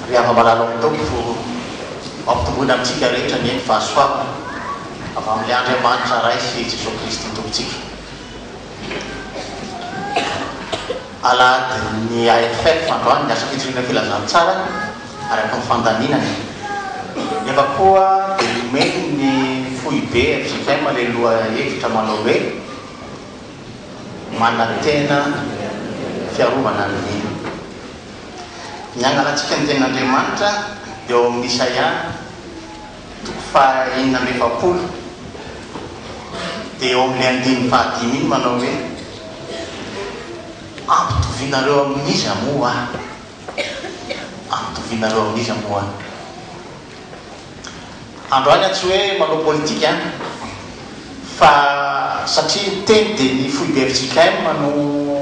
Riava malala tompo mampitomboina amintsika rehetra ny fahasoava avy amin'ilay Andriamanitra ray sy Jesosy Kristy tompontsika. Alady ny AFF androany ny asa fitoriana filazantsara araka ny fandaninany. Nefa koa dia nomeny ny fohy be FJKM aleloha hevitra manao hoe manantena fiarovana ny angalatsika ny tenin'Andriamanitra dia eo amin'ny Isaia 5:9 dia eo amin'ny 5:5 iny manao hoe ampitovinareo amin'iza moa ampitovinareo amin'iza moa. Androany tsy hoe manao politika fa satria teny dia ny fohy be FJKM no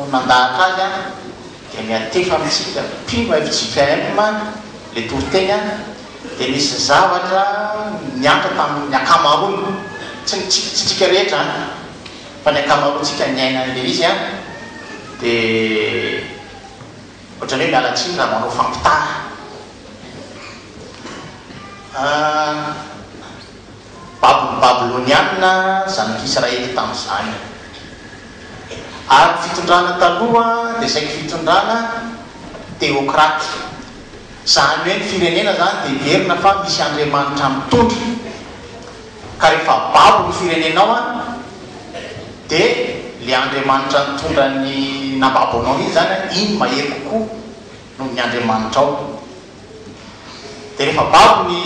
nandahatra azy dia miatefa amintsika mpino FJKM le toriteny dia misy zavatra niantra tamin'ny akamaroany tsy tsika rehetra fa ny akamaroantsika ny ainan'le izy dia ohatrany hoe mialatsiny raha manao fampitara babyloniana zanak'Israely tamin'izany. Ary fitondrana taloha dia saika fitondrana teokraty, zany hoe ny firenena zany dia verina fa misy Andriamanitra mitondra, ka rehefa babo ny firenenao dia le Andriamanitra mitondra ny nababonao iny zany iny mahery kokoa noho ny Andriamanitra ao. Dia rehefa babo ny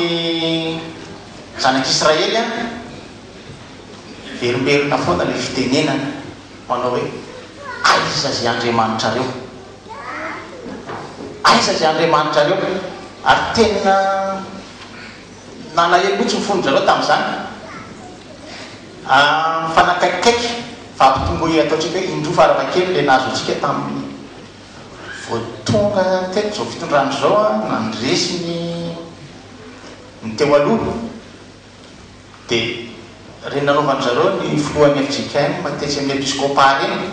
zanak'Israely verimberina foana le fitenenana manao hoe aiza zay Andriamanitra reo, aiza zay Andriamanitra reo. Ary tena nalahelo mihitsy mifono zareo tamin'izany fanakaikikaiky fa ampitomboy ataontsika hoe indroa faravakely le nahazo antsika tamin'ny voatonga teto zao fitondrano zao nandresy ny teo aloha dia reny nanaovany zareo ny filohan'ny FJKM matetsy amin'ny episcopat reny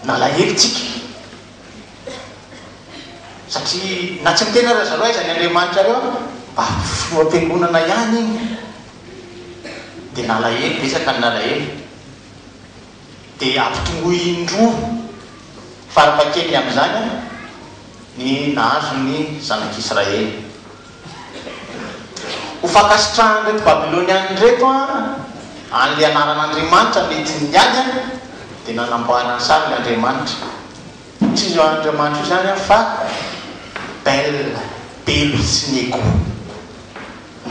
nalahelo tsika satria na tsy mitena raha zareo aiza ny Andriamanitra reo mba filoam-piangonana ihany iny dia nalahelo betsaka ny nalahelo dia ampitongoy indroa faravakely amin'izany ny nahazo ny zanak'Israely. Ho fakasitrahany reto Babyloniany reto an'le anaran'Andriamanitra mety ny ady dia nanamboarany sary le Andriamanitra. Tsy izy Andriamanitra io zany fa belo sy nego.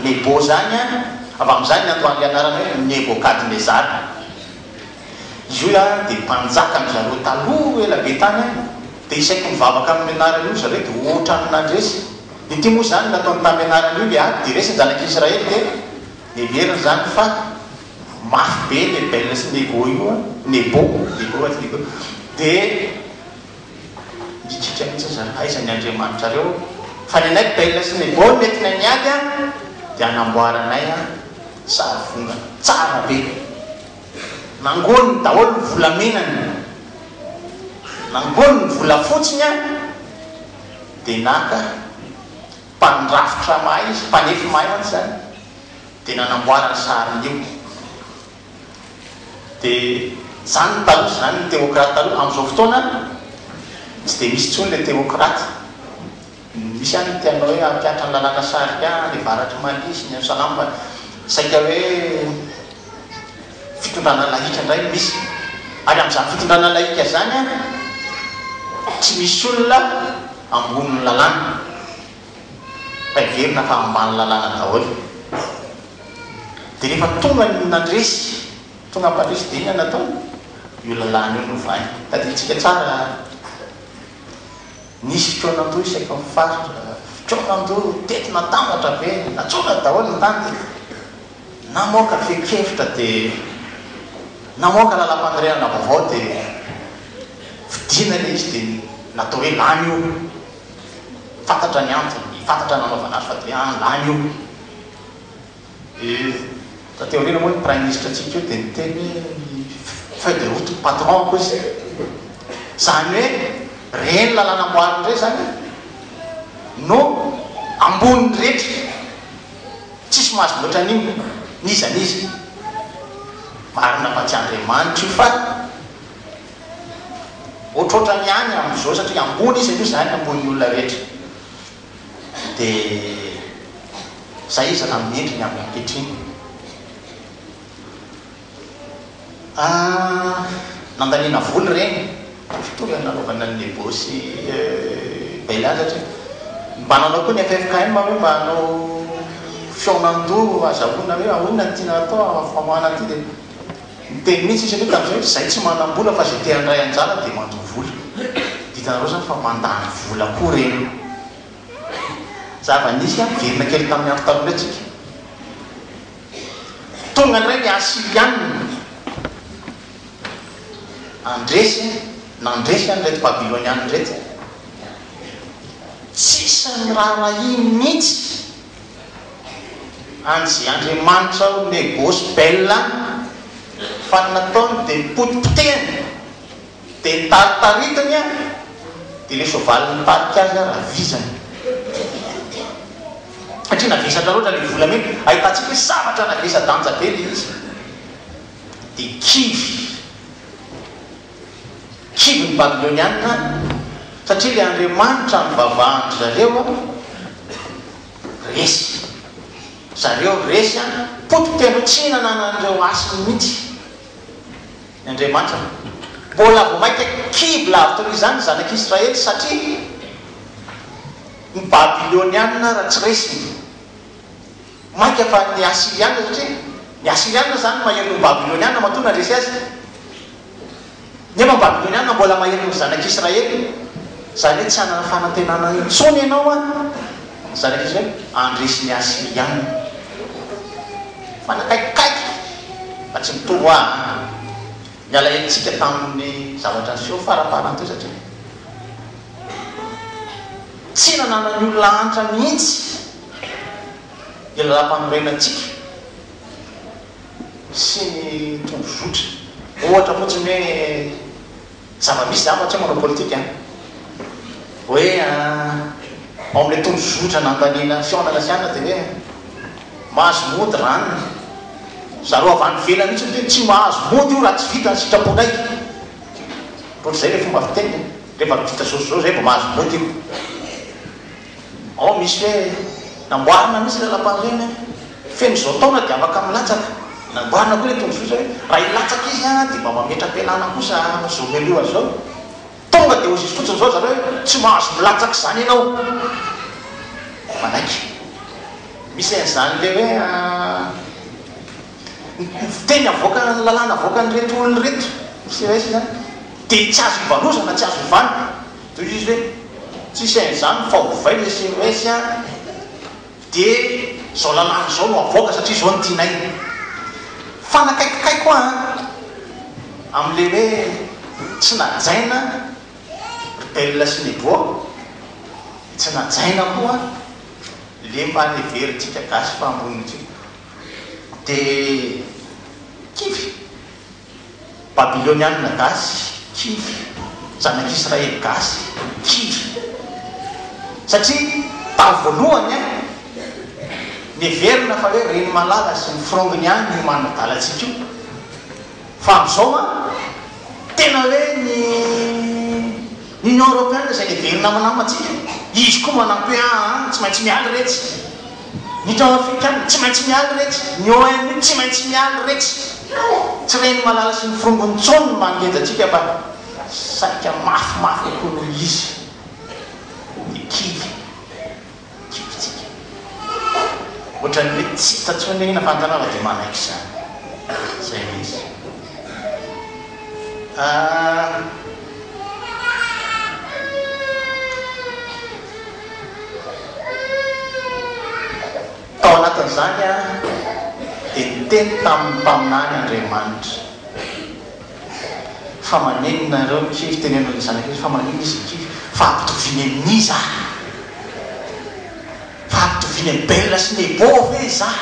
Nebo zany avy amin'izany nantoan'le anarana hoe Nebokadnezar. Izy io dia mpanjaka ny zareo taloha ela be tany dia isaky mivavaka amin'ny anarana io zareo dia ohatrany nandresy. Ny ty moa zany nataony tamin'ny anarana io le ady dia resy ny zanak'Israely dia neveriny zany fa mafy be le bel sy nego io nebo dia mitritra mihitsy zareo aiza ny Andriamanitra reo fa ny anay bel sy nebo mety na ny ady dia anamboaranay sary vonga tsara be. Nangony daholo ny volamenany, nangony ny volafotsiny dia naka mpandrafitra mahay izy, mpanefy mahay mantsy zany dia nanamboarany sariny io. Dia zany ny taloha zany ny teokraty taloha. Amin'izao fotoana tsy dia misy tsony le teokraty. Misy any tianao hoe ampiatra ny lalàna sarika le varatry malisy ny salamba saika hoe fitondrana lahika indray misy. Ary amin'izany fitondrana lahika zany tsy misy olona amboniny lalàna fa iverina fa ambany lalàna daholo. Dia rehefa tonga ny nandresy tonga ampandresy dia inona natao io lalàna io novany. Tadintsika tsara nisy fotoanandro isaky mifaritra fotoanandro tety natambatra be natsona daholo ny tany namoaka fekefitra dia namoaka lalam-pandreana vaovao dia vidina le izy dia natao hoe lany io. Fantatra ny antony, fantatra nanaovana azy fa dia lany io. Tateorina moa ny prime ministre atsika io dia niteny feuille de route patron koa izy zany hoe reny lalàna amboariny re zany no ambony rehetra tsisy mahazo loatra an'iny nizanizy marina fa tsy Andriamanitra io fa ohatrohatra ny any amin'izao satria ambony izy aloha zany ambony olona rehetra dia zay izy raha miendriny amin'ny ankehitriny nandaniana voly regny fitory nanaovana ny bosy Bela satria mba nanao koa ny FFKM hoe mba hanao fionando azahoana hoe ahoana ny tiana atao famoahana aty dia miteny mihitsy izy aloha tamin'izay zay tsy manam-bola fa zay teandray anjara dia mandoa vola ditanareo zany fa mandany vola koa reny zava-nisy verina kely tamin'ny andro taloha atsika tonga ndray ny Assyrianina andresy nandresy an'reto Babiloniana reto tsisy raharainy mihitsy an'izay Andriamanitra le gospel fa nataony dia potipotehany dia nitaritaritany dia le soavaly nitarika azy raha vizany satria navesatra loatra le volamena ahitantsika hoe zavatra navesa-danja be le izy dia kivy ny Babiloniana satria le Andriamanitra mivavahany zareo resy zareo resy potipotehany tsy nananandreo asiny mihitsy ny Andriamanitra mbola vao mainka kivy lavitra izany zanak'Israely satria ny Babiloniana raha tsy resiny mainka fa ny Assyriana satria ny Assyriana zany mahery ny Babiloniana mahatonga resy azy nefa ny Babiloniana mbola mahery ny zanak'Israely zany hoe tsy hanana fanantenana intsony ianao zanak'Israely andresy ny Assyriana fa nakaikikaiky fa tsy mitovy miala helitsika tamin'ny zavatra seo faraparany teo satria tsy nanana ny olona antra mihitsy ilalam-panorenantsika sy ny tombozotra ohatra fotsiny hoe zava-misy zavatra manao politika hoe ao amin'le tombozotra nandaniana fiaonana siana dia hoe mahazo mody ranony zareo avy any velany mihitsy hoe tsy mahazo mody io raha tsy vita ny sitraponay ohatr' zay le fomba fiteny rehefa vita zao zay vao mahazo mody io ao misy hoe namboarina misy lalam-panorena feno zao taona dia afaka milatsaka namboarina koa le tombozotra hoe raha ilatsaka izy dia mba mametra-pialana kosa zao meloha zao tonga dia ozy izy fotsiny zao zareo hoe tsy mahazo milatsaka zany ianao manaiky misy an'izany le hoe teny avoaka lalàna avoaka ny reto olony reto misy resy zany dia tsy azo ivanosana tsy azo ivany toy izy hoe tsisy an'izany fa ovay le CES dia zao lalàna zao no avoaka satria zao ny tianay fa nakaikikay koa amin'le hoe tsy najaina rebelle sy ny bois tsy najaina koa le mba neverintsika gasy fa ambonitsika dia kivy Babiloniana gasy kivy zanak'Israely gasy kivy satria tavoalohany neverina fa hoe reny malala sy ny frongony any no manadalatsika io fa amin'izao tena hoe ny Union Européenne zay neverina manamatsika izy koa manampy hoe tsy maintsy mialy retsy ny Union Africaine tsy maintsy mialy retsy ny ONU tsy maintsy mialy retsy tsy reny malala sy ny frongony tsony no mangenjatsika fa saika mafimafy koa noho izy ny kivy kivitsika ohatrany hoe tsy hitatsony ina fantanana dia manaiky zany zay izy tao anatin'izany dia niteny tamin'ny mpaminany Andriamanitra fa maneno nareo kivy tenenao zanak'izy fa maneno izy kivy fa ampitoviny amin'iza fa ampitoviny amin'ny belle sy ny beau ve za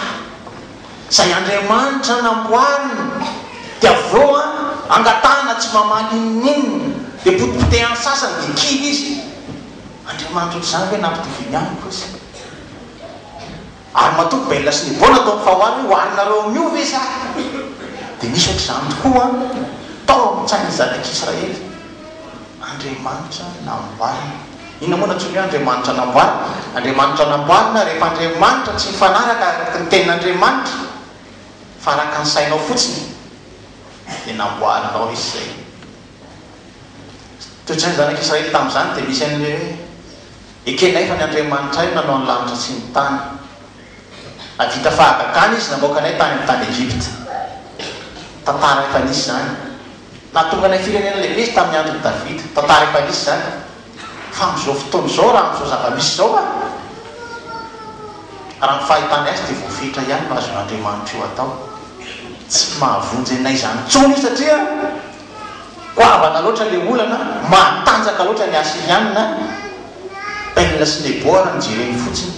zay Andriamanitra namboariny dia aveo angatahana tsy mamaly ninina dia potipotehany sasany dia kivy izy andriamanitra ohatr'izany hoe nampitoviny ihany kosa ary matoky belona sy ny bona tao fahoany hoe hoaninareo miova izy dia misy ohatr'izany tokoa tao mitsainy zanak'Israely andriamanitra namboarina ina moa natsony hoe andriamanitra namboarina andriamanitra namboarina rehefa andriamanitra tsy mifanaraka ny tenin'andriamanitra fa araka ny sainao fotsiny dia namboarinao izy zay toetrany zanak'Israely tamin'izany dia misy an'le hoe ekenay fa ny andriamanitra io nanao ny lanitra sy ny tany avita fahagakany izy namoaka anay tany amin'ny tany Egypte tantara efa nisy zany na tonga anay firenena lehibe izy tamin'ny andron'ny Davida tantara efa nisy zany fa amin'izao fotoana izao raha amin'izao zava-misy zao raha ny fahitany azy dia voafetra ihany no azon'andriamanitra io atao tsy mahavonjy anay zany tsony io satria goavana loatra le olana matanjaka loatra ny asirianina belona sy neboara mijereny fotsiny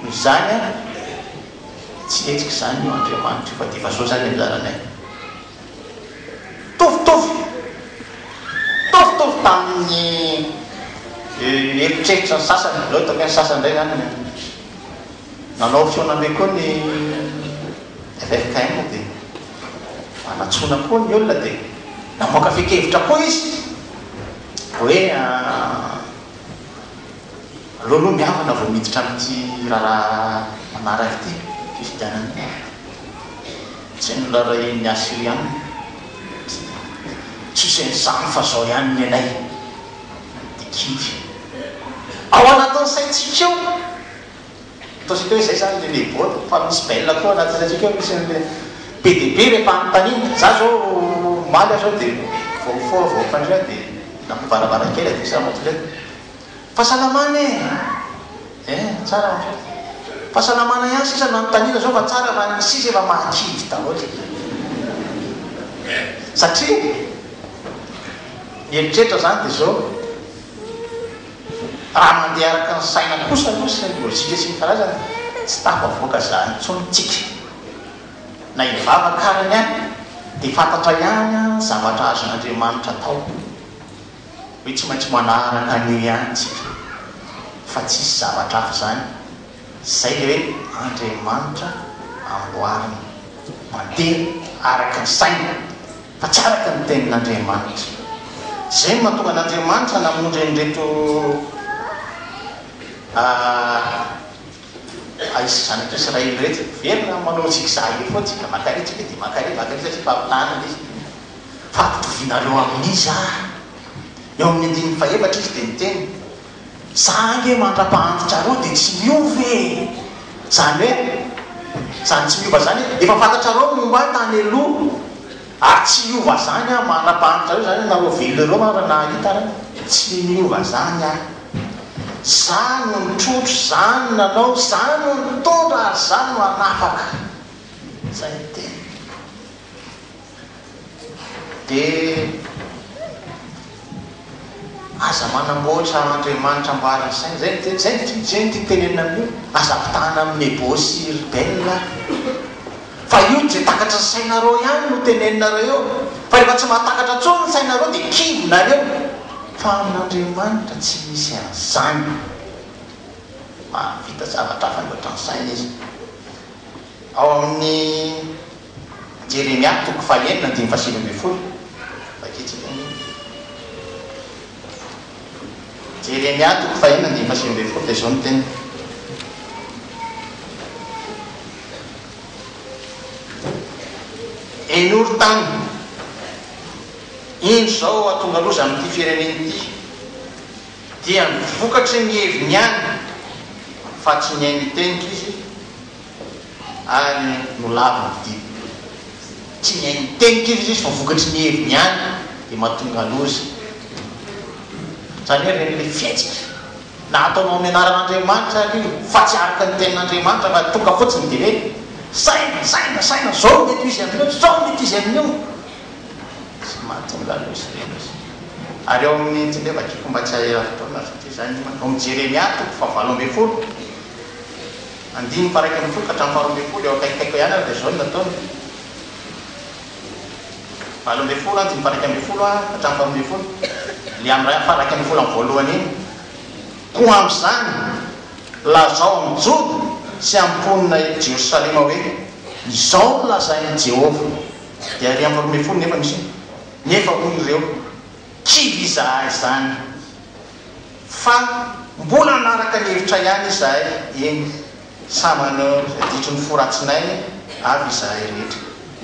izany tsy hetsika zany io andriamanitra io fa dia fa zao zany anjaranay tovitovy tamin'ny eritreritra ny sasany leo taky ny sasany indray zany nanao fionambe koa ny FFKM dia anatsona koa ny olona dia namoaka fekevitra koa izy hoe aloaloha miavana vao miditra amin'ity raha manaraka ity fifidianana tsy ny raha ny asirianina tsy sen'izany fa zao ihany ny anay dia kidy ao anatin'ny saintsika eo ataosika hoe izay zany le lebota fa misy bella koa anatin'ny saintsika eo misy an'le PDB rehefa anontaniana za zao maly aho zao dia vaofandria dia nampivaravarakely dia samotra fahasalamana tsara fahasalamana ihany sisa nanontaniana zao fa tsara raha ny sisa efa mahakidy daholo satria eritreritra zany dia zao raha mandeha araka ny saina kosa aloha sy lôjika sy ny karazany tsy tafavoaka zany tsonytsika na ivavakarany any dia fantatra ihany zavatra azon'andriamanitra atao hoe tsy maintsy manaraka an'io ihany tsika fa tsisy zavatra hafa zany zay le hoe andriamanitra amboarina mandeha araka ny saina fa tsy araka ny tenin'andriamanitra zay mahatonga an'andriamanitra namonjy an'ireto aisy zanak'Israely rehetra verina manao zigzag foa tsika makaretsika dia makaretsa tsy mpampitanana izy fa mpitovinareo amin'izy eo amin'ny andiny faefatra izy dia niteny zange mandra-pahanditra reo dia tsy miova zany hoe zany tsy miova zany efa fantatrareo momba tany aloha ary tsy miova zany mandra-pahanditra reo zany nareo veloreo raha nahita tsy miova zany zany no mitrotro zany nanao zany no mitondra ary zany no anafaka zay teny dia aza manamboatra andriamanitra ambarany saina zay ny titenenina amin'io aza mpitana amin'ny ebosy rebella fa io zay takatra ny sainareo ihany no teneninareo eo fa rehefa tsy mahatakatra tsony ny sainareo dia kivonareo fa amin'andriamanitra tsy misy an'izany mahavita zavatra hafa loatra ny saina izy ao amin'ny Jeremia 9:7-10 vaketsika Jeremia 9:7-10 dia zao no teny enory tany ino zao atonga loza amin'ity fireneny ity dia vokatry ny heviny any fa tsy ny hainy tenika izy ary no lava vididy tsy ny hainy tenika izy fa vokatry ny heviny any dia mahatonga loza zany hoe renyle fiatsika na ataonao amin'ny anaran'andriamanitra io fa tsy araka ny tenin'andriamanitra fa tonga fotsiny dia hoe saina zao mety izy amin'io zao mety izy amin'io tsy mahatonga loza ary eo amin'ny tsy ndefa kiko mba tsy aherafotoana satria zany ao amin'ny Jeremia 9:7-10 andiny faraiky amin'ny folo ka hatramin'ny 12 eo akaikikaiko ihany ary dia zao no nataony 12 andiny faraiky amin'ny folo hatramin'ny 12 le amin'ny ray faraiky amin'ny folo amin'ny voalohany iny koa amin'izany lazao amin'ny Jody sy amponina Jerosalema hoe izao no lazain'i Jehova dia ry amin'ny 40 nefa misy nefa hoy ireo kivy izahay izany fa mbola anaraka ny hevitra ihany izahay eny samana ditro ny foratsinay avy izahay rehetra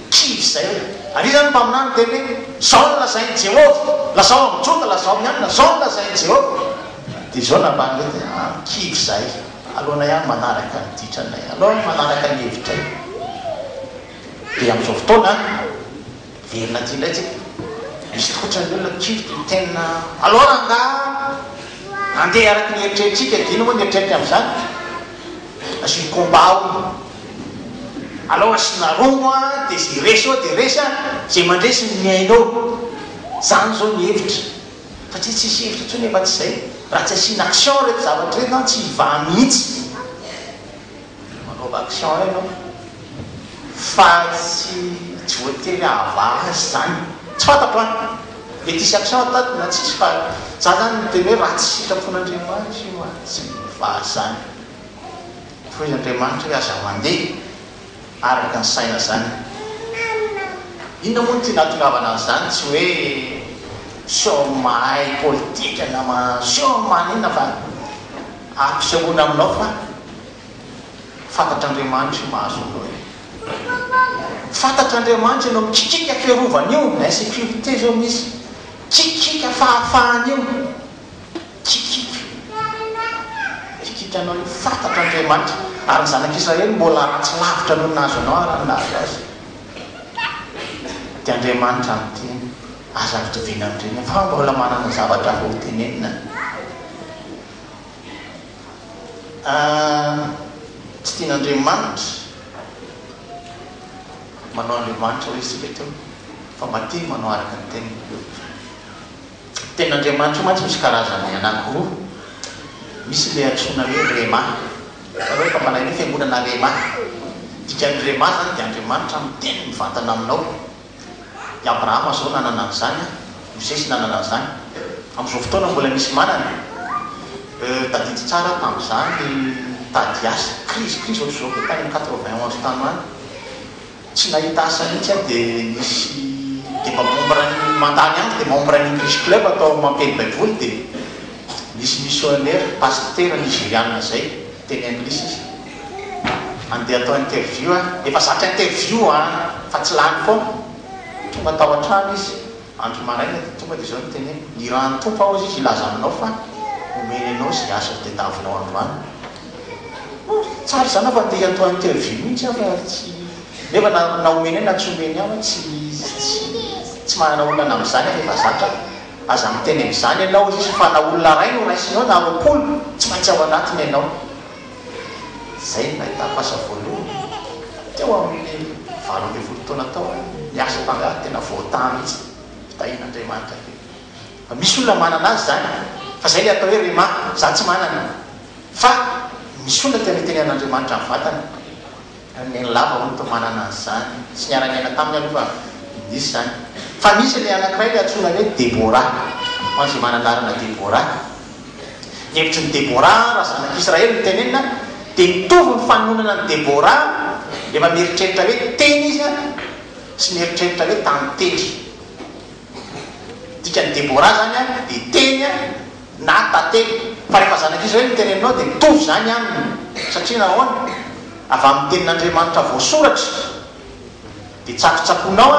kivy izay ary zany mpaminany teny hoe zao no lazain'i Jehova lazao amin'ny Jody lazao amin'ny anina zao no lazain'i Jehova dia izao nambany hoe kivy izay aloana ihany manaraka ny ditranay aloha manaraka ny hevitray dia amin'izao fotoana verina ty indraitsy misy tokotrany olona kivy ty tena aloha ranga andeha araky ny eritreritsika dino moa ny eritreritra amin'izany asiny kombao aloha asina romo dia zay resy ao dia resy zay mandresy ny miainao zany zao ny hevitra satria tsisy hevitra tsony efa tsy zay raha tsy asina action rehetra zavatra rehetra tsy hivaha mihitsy manaova action ianao fa tsy voatery ahavaha azy zany tsy fantatro any mety isy action atato na tsisy fa za zany teny hoe raha tsy sitrapon'Andriamanitra io tsy mivaha zany fa izy Andriamanitra hoe aza mandeha araka ny saina zany inona moa ny tia natongavana zany tsy hoe seo mahay politika na seo manina fa ampisehoana aminao fa fantatr'Andriamanitra mahazo anao fantatr'Andriamanitra ianao mikikika fiarovana io na sécurité zao misy kikika fahafahana io kikika anao io fantatr'Andriamanitra ary ny zanak'Israely mbola ratsy lavitra noho nazo anao ary nazo azy dia Andriamanitra am'teny aza vitovina amin'ireny fa mbola manana zavatra ho tenenina tsy tian'Andriamanitra manao Andriamanitra hoe isika teo fa maty manao araka ny ten'Andriamanitra mantsy misy karazany anankiroa misy le antsoina hoe rema aloha fa manay hoe fiangonana rema dikan'ny rema zany dia Andriamanitra miteny mivantana aminao i Abrahama zao nanana an'izany Mosesy nanana an'izany amin'izao fotoana mbola misy manana tadidy tsara tamin'izany tady asa crise ohatr'izao hoe tany 91 tany any tsy nahita asa mihitsy dia nisy dia mambombra ny mandany any dia mambombra ny English club atao mampely baiboly dia nisy missionnaire pasteur nigériana zay teny anglisy izy andeha atao interview efa zatra interview fa tsy lany foana tonga tao an-trano izy andro maraina tonga dia zao no teny ny rano tompo ao izy ilaza aminao fa omeny anao zay asa tetavinao androany tsara zany fa andeha atao interview mihitsy fa tsy nefa na omeny na tsy omeny aho tsy manana olana amin'izany efa zatra aza miteny amin'izany ianao izy fa na olona ray no raisinao na roapolo tsy maintsy ao anatiny ianao zay nahitako asa voalohany teo amin'ny 20 taona tao niasa tangaha tena voatany mihitsy fitahin'Andriamanitra fa misy olona manana azy zany fa zay le atao hoe rema za tsy manana fa misy olona tena tenen'Andriamanitra amin'ny vatana ny lava ono to manana an'izany tsy niara-niaina taminy aloha fa misy zany fa misy le anankiray le antsoina hoe Débora hoan'izay mananarana Débora ny hevitry ny Débora raha zanak'Israely ny tenenina dia mitovy ny fanonana ny Débora efa mieritreritra hoe teny izy sy mieritreritra hoe tantely dikany Débora zany dia teny na tantely fa rehefa zanak'Israely ny teneninao dia mitovy zany aminy satria nahoana avy amin'ny tenin'Andriamanitra voasoratra dia tsakotsakonao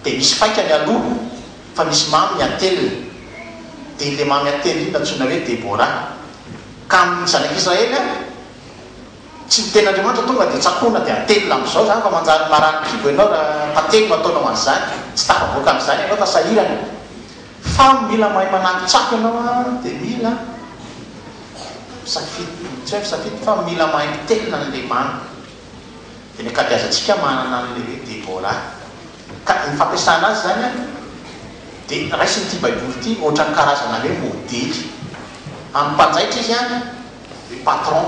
dia misy faikany aloha fa misy mamy ny atelina dia le mamy atelina io natsoina hoe Débora ka amin'ny zanak'Israely tsy ny tenin'Andriamanitra tonga dia tsakona dia atelina amin'izao zany fa manjary marany kibo ianao raha tantely mataonao an'izany tsy tafavoaka amin'izany ianao fa sahirana fa mila mahay manampitsako ianao dia mila safidy tsy hoe safidy fa mila mahay mitelina n'le mamy dia ny akabiazantsika manana n'le hoe Débora ka ny fampiasana azy zany dia raisiny ity baiboly ity ohatra ny karazana hoe modely amin'ny mpanjaitra izy le patron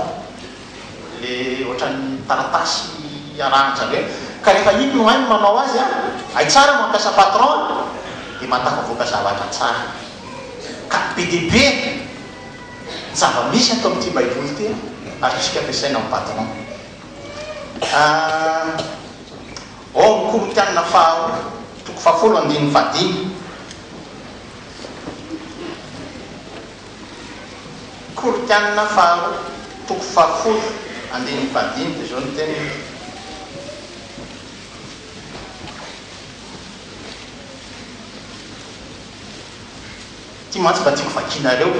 le ohatra ny taratasy arahanjareo ka rehefa iny no hainy manao azy ay tsara mampiasa patron dia matafavoaka zavatra tsara ka be dia be zava-misy atao amin'ity baiboly ty ary isika ampiasaina amin'ny patron. Ao amin'ny Korintianina toko fahafolo andininy fahadimy. Korintianina toko fahafolo andininy fahadimy dia zao no teny. Ty mantsy mba tiako vakinareo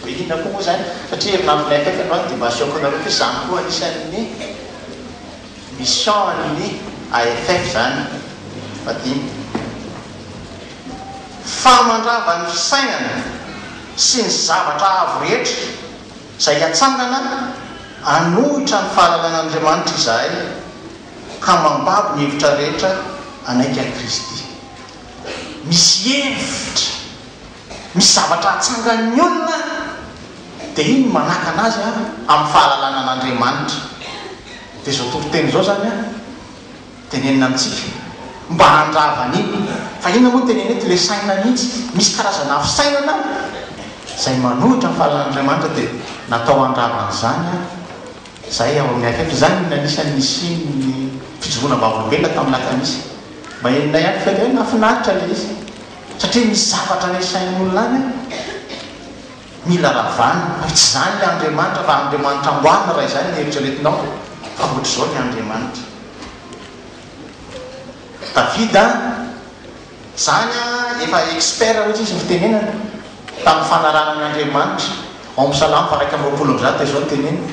inona koa moa zany satria herinandronay akaiky androany dia mba aseoko anareo hoe zany koa anisan'ny mission-ny AFF zany fahadimy. Famandrava ny fisainana sy ny zavatra avo rehetra izay atsangana anohitra ny fahalalàn'Andriamanitra izahay ka mambabo ny hevitra rehetra anaiky a Kristy. Misy hevitra misy zavatra atsangan'ny olona dia iny manaka anazy amin'ny fahalalànan'Andriamanitra. Dia zao tontolo zao zany tenenina amintsika mba handravany fa inona moa teneny eto le saina mihitsy. Misy karazana fisainana izay manohitra ny fahalalàn'Andriamanitra dia natao handravan'izany zay ao amin'ny akaiky zany nanisany nisy fijoroana vavolombelona tamin'ny lakamisy mba enina ihany fa hoe nafinaritra le izy satria misy zavatra ny sain'olona any mila ravana. Tsy zany le Andriamanitra fa Andriamanitra amboarina raha izany eritreretinao fa ohatra zao ny Andriamanitra. Davida zany efa expert ohatra izy fitenenana tamin'ny fanaranan'Andriamanitra ao amin'ny Salamo faraika amby roapolo amby zato zao tenena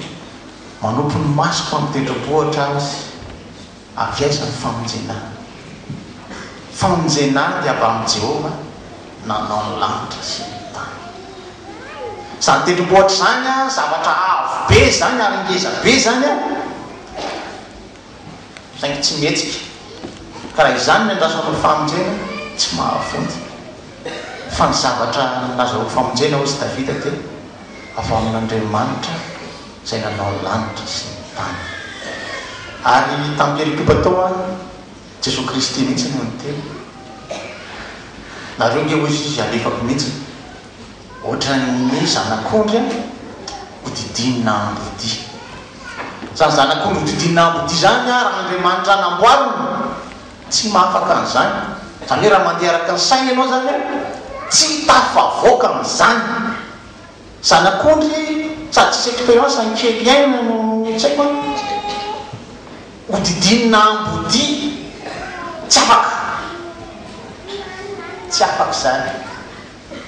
manompo ny masoko amin'ny tendrombohitra azy avy aiza ny famonjenana. Famonjenana dia avy amin'ny Jehova nanao ny lanitra sy ny tany. Zany tendrombohitra zany zavatra avo be zany ary ngeza be zany saingy tsy mihetsika ka raha izany ny andrasan'ny famonjena tsy mahafonjy fa ny zavatra nazahoako famonjena ozy Davida dia avy amin'Andriamanitra izay nanao lanitra sy ny tany. Ary tamin'ny perikopy tao Jesosy Kristy mihitsy no nyteny nareo nge hoy izy alefako mihitsy ohatra ny zanak'ondry hodidinina ambody. Zany zanak'ondry hodidinina ambody zany raha Andriamanitra namboarina tsy mahafaka an'izany. Zany hoe raha mandeha araka ny saina ianao zany tsy tafavoaka an'izany. Zanak'ondry sady tsy expérience ny kely aina no tsy haiko hodidinina ambody tsy afaka zany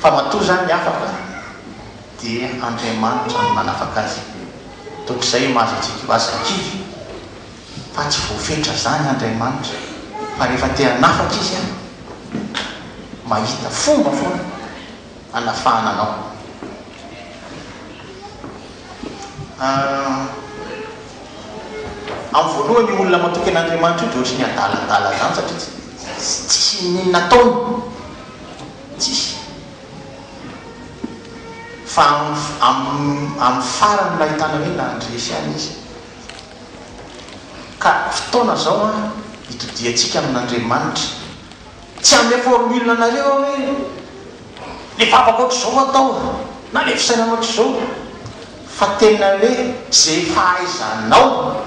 fa matoa zany ny afaka dia Andriamanitra no manafaka azy. Totr'izay mahazo antsika azakivy fa tsy voafetra zany Andriamanitra fa rehefa te hanafaka izy mahita fomba foana hanafahana anao. Amin'ny voalohany olona matoky an'Andriamanitra io dia ohatry ny adaladala zany satria tsisy ninona taony tsisy fa amin'ny farany nahitana hoe nandresy any izy. Ka fotoana zao hitodiantsika amin'Andriamanitra tsy amin'ny formule anareo hoe le vavaka ohatry zao atao na le fisainana ohatry zao fa tena hoe zay fahaizanao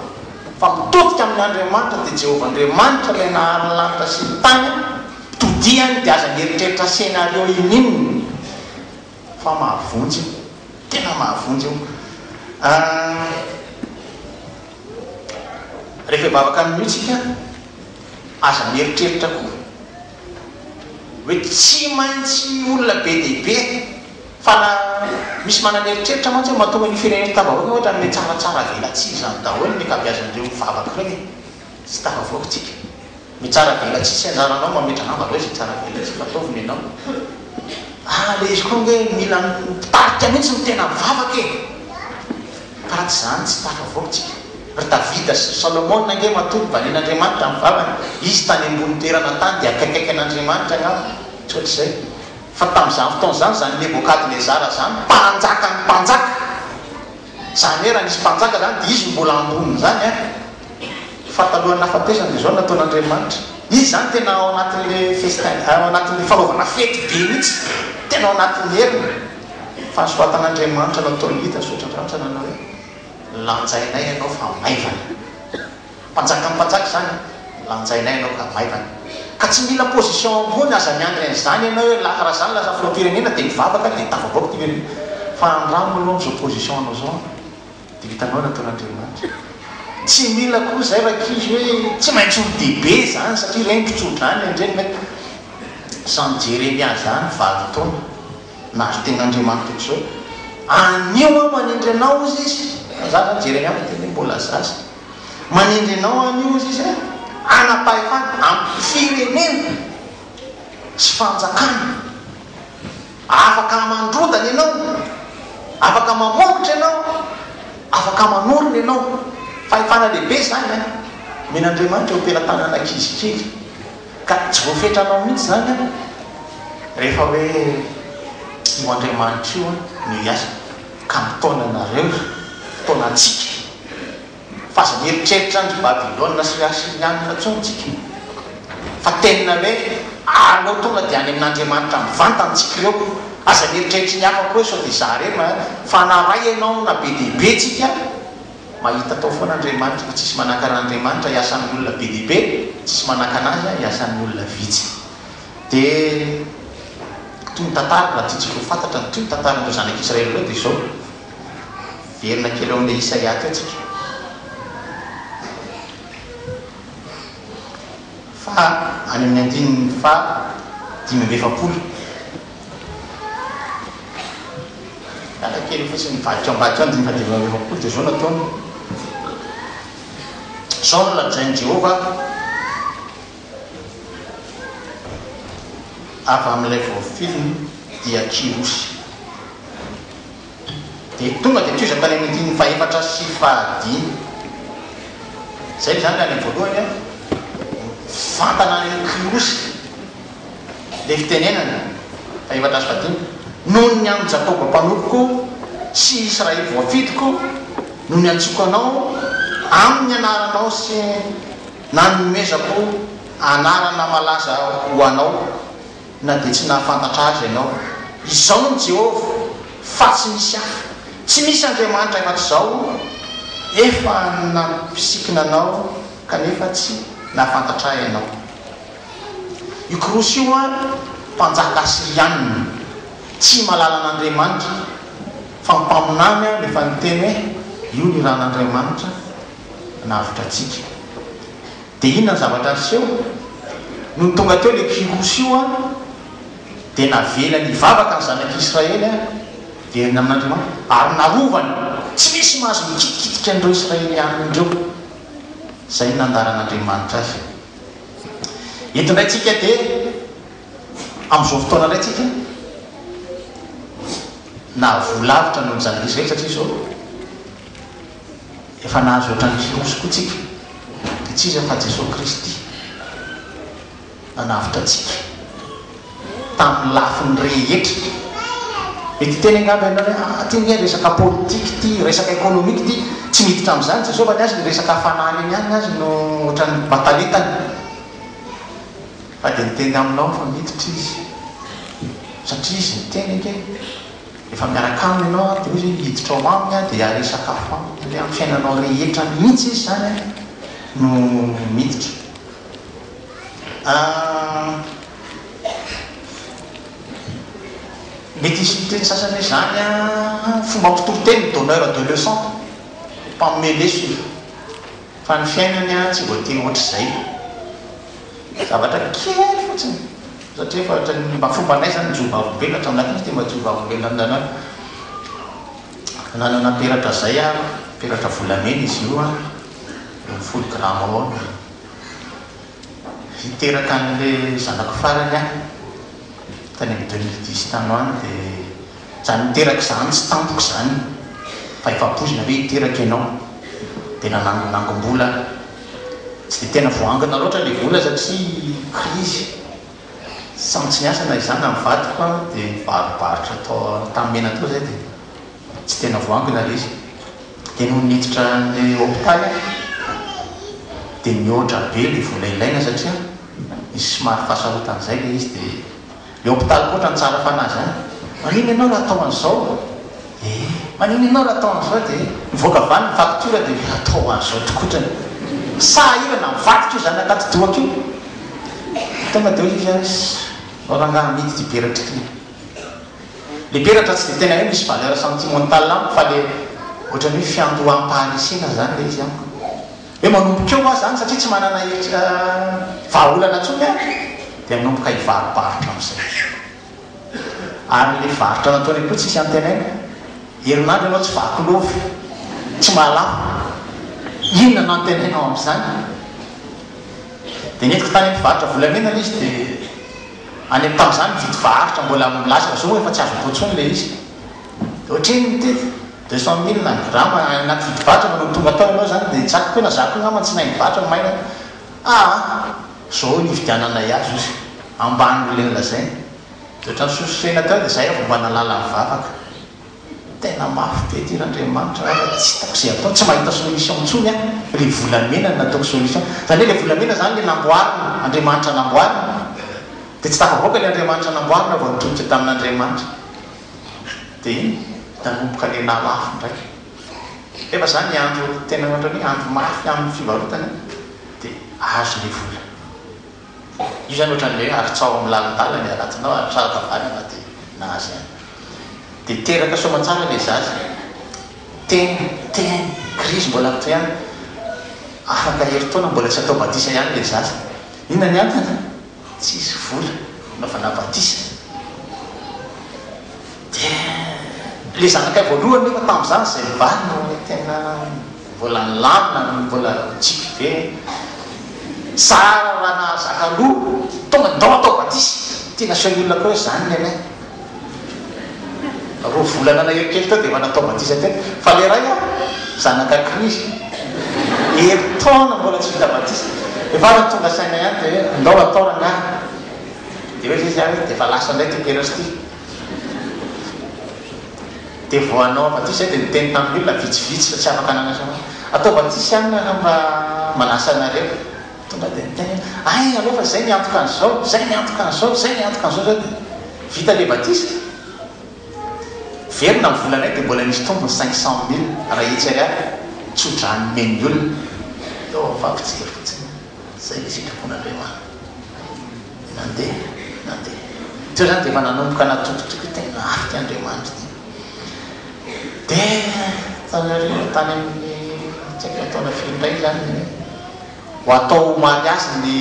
fa mitodika amin'Andriamanitra dia Jehova Andriamanitra ilay nahary ny lanitra sy ny tany todiany dia aza mieritreritra scénario ininony fa mahavonjy tena mahavonjy io. Rehefa hivavaka amin'io tsika aza mieritreritra koa hoe tsy maintsy olona be dehibe fa na misy mananeritreritra mantsy hoe mahatonga ny firenena tavavoaka ohatra amin'ny tsaratsara velatsihy zany daholo ny kabeazan'ireo mivavaka ireny tsy tafavoaka tsika. Mitsara velatsihy sy anjaranao mametra namba loha izy tsara velatsihy fa ataoviny ianao le izy koa hoe mila mitarika mihitsy ny tena mivavaka ka raha tsy zany tsy tafavoaka tsika. Ry Davida sy Salomon nge matory vanin'Andriamanitra mivavaka izy tany ambony toerana tany dia akaikaiky an'Andriamanitra angamba tsy ohatr'izay. Fa tamin'izany fotoana zany zany Nebokadnezara zany mpanjaka ny mpanjaka zany hoe raha nisy mpanjaka zany dia izy mbola amboniny zany fa talohan'ny nafatesana dia zao nataon'Andriamanitra. Izy zany tena ao anatin'le festin ao anatin'le fanaovana fety be mihitsy tena ao anatin'ny heriny fahasoatan'Andriamanitra nataony hita sotratratra nanao hoe lanjainay ianao fa maivana. Mpanjaka mpanjaka zany lanjainay ianao ka maivana. Ka tsy mila position ambony aza miandry an'izany ianao hoe lakara zany lasa filoam-pirenena dia mivavaka dia tafavoaka ty firenena. Fa andramo aloha am'izao position anao zao dia vitanao nataon'Andriamanitra. Tsy mila koa zay rakizy hoe tsy maintsy olo dehibe zany satria regny mpitsotra any andreny mety San Jeremia zany 20 taona nahazo tegn'Andriamanitra ohatr'izao anio a manindry anao izy izy za zany Jeremia teny mbola zaza manindry anao anio izy izy anapahefana amin'ny firenena sy fanjakana afaka mandrodana ianao afaka mamokotra ianao afaka manorona ianao fahefana lehibe zany men'Andriamanitra ompelatanana ankizy kely ka tsy voafetranao mihitsy zany rehefa hoe io Andriamanitra io no hiasa ka mitaona anareo fotoana antsika fa aza mieritreritra andry Babilôna sy Asiriana tsontsika fa tena hoe aleo tonga dia any amin'Andriamanitra mivantantsika ireo aza mieritreritra ny hafa koa sao dia za reny fa naray ianao na be dehibe tsika mahita tao foana Andriamanitra fa tsisy manaka an'Andriamanitra iasan'ny olona be dehibe tsisy manaka anazy iasan'ny olona vitsy dia toy ny tantara raha tiatsika ho fantatra toy ny tantaran'ireo zanak'Israely ireo dia izao verina kely eo amin'ilay Isaia teo tsika fa any amin'ny andininy fa 5:7 ala kely fotsiny mivadika ambadika any 5:7 dia zao nataony sao no lajain'i Jehova avy amin'ilay voafiliny dia Kirosy dia tonga dia toiza tany amin'ny andininy fa 4 sy 5 zay zany any voalohany fantana any Kirosy le fitenenana fa 4 sy 5 noho ny any Jakoba mpanompoka sy Israely voafidiko noho ny antsoko anao amin'ny anaranao sy nanomezako anarana malaza ho anao na dia tsy nahafantatra azy ianao izao no Jehova fa tsy misy hafa tsy misy Andriamanitra efa-tsy izao efa nampisikina anao kanefa tsy nahafantatra ianao io Kirosy io mpanjaka Asiriana tsy malala an'Andriamanitra fa mpaminany rehefa niteny hoe io ny ran'Andriamanitra navitra atsika dia inona ny zavatra aseho no tonga teo le Kirosy io dia navela nivavaka ny zanak'Israely verina amin'Andriamanitra ary narovany tsy misy mahazo mikitikitiky an'ireo Israeliana indreo zay nandaran'Andriamanitra azy eto indray tsika dia amin'izao fotoana indray tsika na volavitra noho ny zanak'Israely satria zao efa nahazo ohatran'ny Kirosy koa tsika dia tsy iza fa Jesosy Kristy nanavitra atsika tamin'ny lafiny rehetra mety teny angamba ianao hoe ty nge resaka politika ty resaka ekonomika ty tsy miditra amin'izany Jesosy fa ny azy ny resaka hafanany iny any azy no ohatran'ny bataletany fa dia niteny aminao fa miditra izy satria izy niteny nke efa miaraka aminy ianao dia ozy hiditra ao aminy dia aresaka afo aminy amin'ny fiainanao rehetra mihitsy izy zany no miditra mety isy miteny sasany hoe zany fomba mpitoriteny donneur de leçon mpagnome leso io fa ny fiainany tsy voatery ohatr'izay zavatra kely fotsiny satria fa ohatrany mba fombanay zany jovavolombelona hatramin'anaky izy dia mba jovavolombelona amin'nanao nanao naperatra zay peratra volamena izy io 10 grama ao hiteraka an'le zanako farany tany amin'ny 2010 tany any dia zany miteraka zany tsy tampoko zany fa efapozina hoe hiteraka ianao dia nanangonangom-bola tsy dia tena voangana loatra le vola satria krizy samotsy niasana izany amin'ny vadiko dia mibarobarotra atao tamena tao zay dia tsy tena voangana le izy dia noho niditra ny hôpitaly dia mihoatra be le vola ilaina satria izy somary fahasarotan'izay le izy dia le hôpitaly koatra ny tsara fanazy manino ianao raha atao an'izao manino ianao raha atao an'izao dia mivoaka vany ny faktora dia atao an'izao tokotrany sahirana mivadika io zany akatodohako io tonga dia hoe izy rangaha mity ty peratra ty le peratra tsy dia tena hoe misy valeur sentimentale amiko fa le ohatrany hoe fiandoham-pahanisina zany le izy amiko hoe manomboka eo a zany satria tsy manana vahaolana ntsony a dia manomboka hivarobarotra amin'izay ary le varotra nataony koa tsisy antenaina herinandro ianao tsy vakolovy tsy mahalafo inona no antenainao amin'izany dia netiko tany mivarotra volamena le izy dia any amin'ny tamin'izany mividy varotra mbola milasaka zao efa tsy azo botsony le izy dia ohatriny mitety 200 000 na grama anaty vidy varotra manao tonga tao ianao zany dia tsakiko hoe na zako ngama tsy nahy varotra maina zao nividianana azy izy ambany le nylazay dia ohatrany sososena tao dia zay avy mba nalala mivavaka tena mafy be ty r'Andriamanitra tsy hitako zay atao tsy mahita solution ntsony a le volamena nataoko solution zany hoe le volamena zany le namboarina Andriamanitra namboarina dia tsy tafavoaka le Andriamanitra namboarina vao nitolotra tamin'Andriamanitra dia iny nanomboka le nalafo ndraiky efa zany ny andro tena ohatrany hoe andro mafy amin'ny fivarotana dia azo le vola io zany ohatran'le hoe aritsao amin'ny lalindalany anatinao aritsaraka valana dia nahazy any dia teraka soamantsara le zazy teny crise mbola avy to ihany afaka heritaona mbola tsy atao batisa ihany le zazy inona ny antony tsisy vola nafa nabatisa dia le zanakay voalohany nefa tamin'izany zay mivalina hoe tena mbola nylamina mbola tsiky be sara raha nahazakaloha tonga ndao atao batisa tiana seo olona koa hoe zany ny anay roa volana naherikely tao dia efa natao batisa tena fa le ray a zanaka crise heritaona mbola tsy vita batisa efa na tonga saina ihany dia hoe ndao atao rangaha dia hoe izy ihany dia efa lasa indray ty perasy ty dia vao anao batisa dia niteny tamin'ny olona vitsivitsy fa tsy afaka nanasa atao batisa ihany na mba manasa anareo tonga dia niteny ay aloha fa zay niantoka an'izao zay niantoka an'izao zay niantoka an'izao zao dia vita le batisa verina ny volanay dia mbola nisy tombony 500 000 raha itsy ariary tsodrany meny olona eo fampijery fotsiny zay le sitrapon'Andriamanitra nandeha teo zany dia efa nanomboka natototoky tena afy Andriamanitra dia tany amin'ny tsaiko ataona filindray zany ho atao mariazy ny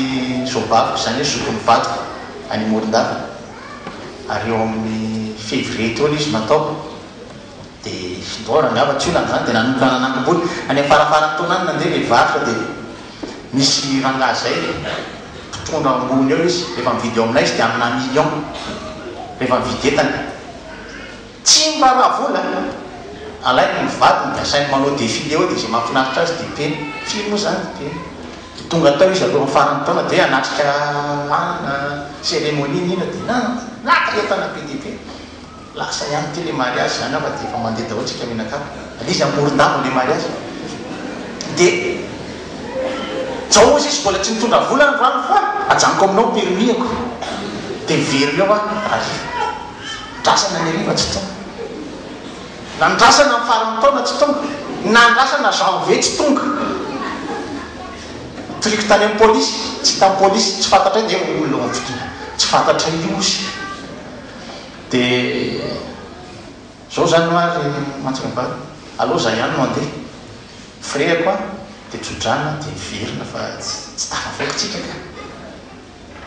zobaviko zany hoe zokony vadiko any Morondava ary eo amin'ny février teo izy natao dia ndora ngava tsy olana zany dia nanomboka nanangom-boly any amin'ny farafarany taona any nandeha le varotra dia misy rangaha zay mpitondra ambony eo izy rehefa mividy eo aminay izy dia amina million rehefa mividy entany tsy mbarah vola alainy mivady dia asainy manao défilé eo dia izay mahafinaritra azy dia peny film zany peny dia tonga tao izy aloha farany taona dia anatrika ana cérémonie nina dia naka entana be dia be lasa ihany ty le mariage zany afa dia efa mandeha daholo tsika mihinakapa alizy Morondava le mariage dia zao izy mbola tsy mitondra vola ny rano fa ajanoko aminao permiako dia miverina eo drasana ny ariva tsy tonga na ndrasana amin'ny farany taona tsy tonga na ndrasana janvier tsy tonga triko tany amin'ny polisy tsy tamin'ny polisy tsy fantatra dia olona tsy fantatra iosy dia zao zany noary mantsika mivady aloha za ihany no andeha freko a dia tsodrana dia miverina fa tsy tafavoakytsika ka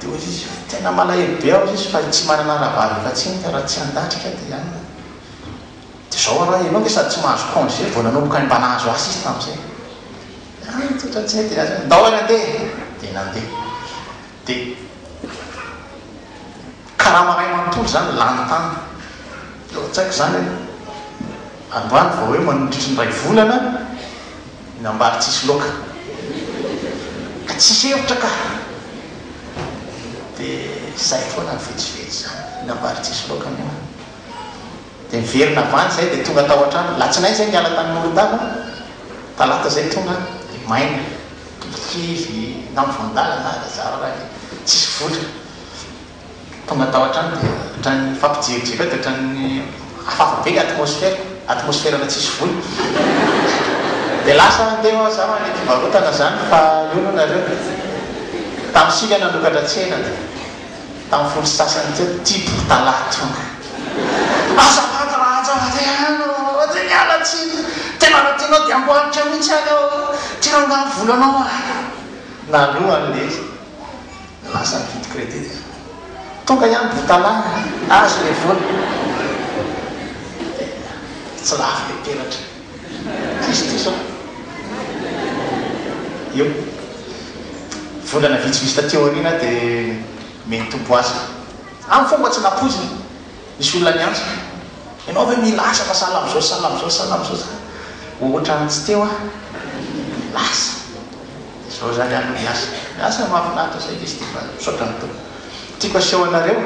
dia ozy izy tena malahelo be ao izy fa tsy manana rahavavy efa tsiny ka raha tsy andatrika dia ihany dia zao raha ianao dia sady tsy mahazo congé vao nanomboka ny mba nahazo asy izy tamin'izay totratsy dia ndao any andeha dia nandeha dia karaha maray manontolo zany lany-tany eo tsaiko zany androany vao hoe manondritry ny ray volana nambary tsisy loka ka tsisy hevitra ka dia zay foana nyvetsivetsy zany nambary tsisy loka mio dia miverina avany zay dia tonga tao an-trano latsinay zay niala tany Morondava talata zay tonga dia maina kivy na mivondala na lazara raha tsisy vola tonga tao an-trano dia ohatrany fampijerijery dia ohatrany hafahafa be atmosfera na tsisy voly dia lasa teo za le fivarotana zany fa io no nareo tamin'ny sika nanokatra tsena dia tamin'ny folo sasany teo tipo talahy tonga azavatrahatsavatehanoatenialatsy tena rahatenao dia amboaritra mihitsy any tianao ngamy volanao nalohan'le lasa mividy crédit tonga ihany botalahy azo le vola tsy lafo le peratra kristy io volana vitsivitsy tateorina dia meny tompo azy amin'ny fomba tsy napoziny misy olona niantso ianao ve milasa fa sala am'zao sala am'zao sala am'zao ohatrany tsy teo lasa zao zany ano miasa mahafinaritra zay izy ty fa misaotra ny tompo tiako aseho anareo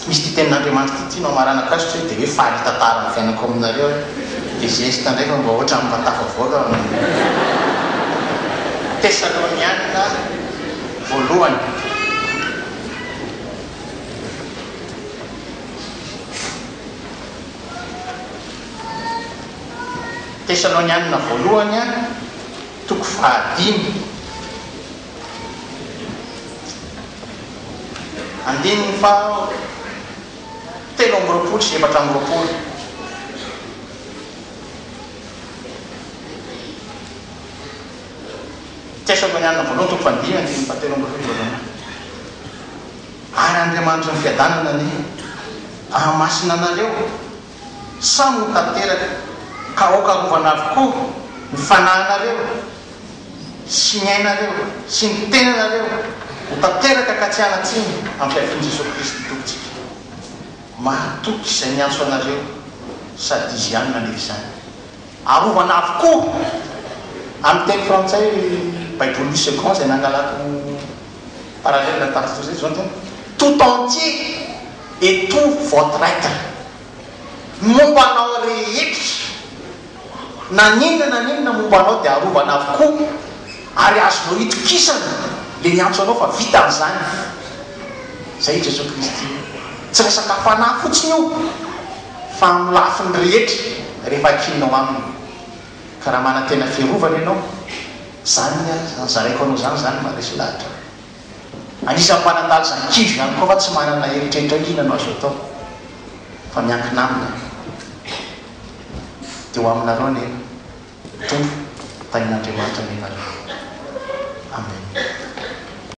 misy ty tenin'andriamanitra ty tianao maranaka azy tsy hoe dia hoe faly tantara ny fiainako aminareo dia geste ndraiky mba ohatra amin'ny vatafavoaka Tesaloniana voalohany Tesaloniana voalohany toko fahadimy andininy fa 7 sy 8 Tesaloniana voalohany toko fahadimy andininy fa 7 ary Andriamanitra ny fiadanana ny ahamasina anareo samy tanteraka ka okarovana avokoa ny fanahinareo sy ny ainareo sy ny tenanareo ho tanteraka ka tsy anatsiny amin'ny fiavin'i Jesosy Kristy tompontsika mahatoky izay miantso anareo sady izy ihany manery izany arovana avokoa amin'ny teny frantsay Bible second zay nangalako parallèle tarito zay zao tena tout entier et tout votre être mombanao rehetra na ninona mombanao dia arovana avokoa ary azonao itokisana le niantso anao fa vita amin'izany zay Jesosy Kristy tsy resaka fanahy fotsiny io fa amin'ny lafiny rehetra rehefa akinao aminy ka raha mana tena fiarovana ianao zany zaraiko anao zany maresy lahatra anisan'ny manandalo zany kivy ihany koa fa tsy manana eritreritra inanao azo atao fa miankina amina dia ho aminareo ny tompo tanin'Andriamanitra ny nareo amen